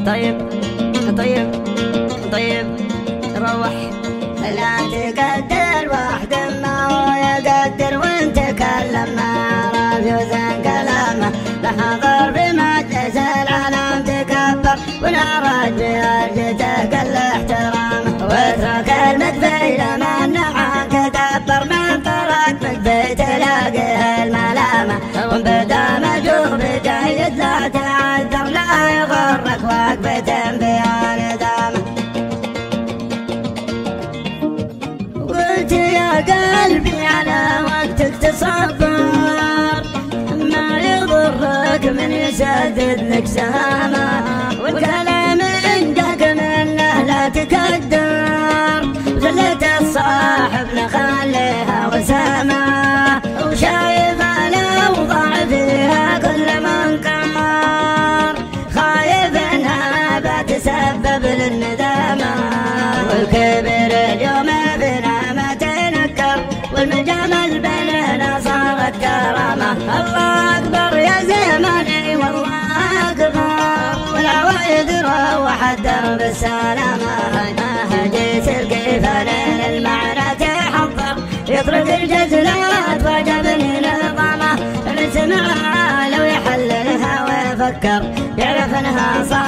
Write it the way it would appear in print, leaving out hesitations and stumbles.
طيب طيب طيب روح. لا تقدر واحد ما هو يقدر وانت كلم ما عرف يوزن كلامه. لحظر بمجلس العالم تكبر ونعرج بأرجته كل احترامه. واترك المدفي لما نعاك تكبر من طرق مدفي تلاقيه الملامه. وبدا مجوغ بجيد لا تعذر لا يغرك وقفة بها ندامه. قلت يا قلبي على وقتك تصبر ما يضرك من يسدد لك سهامه. والكلام عندك منه لا تقدر زلة الصاحب نخليها وسامه. وشايف الأوضاع فيها كل منكر خايف انها بتسبب للندامه. والكبر اليوم فينا ما تنكر والمجامل بيننا صارت كرامه. الله اكبر يا زماني والله اكبر والعوايد روحت درب السلامه. جيت القيفان المعنى تحضر يطرد الجزلات وجبني نظامه. نسمعها لو يحللها ويفكر يعرف انها صار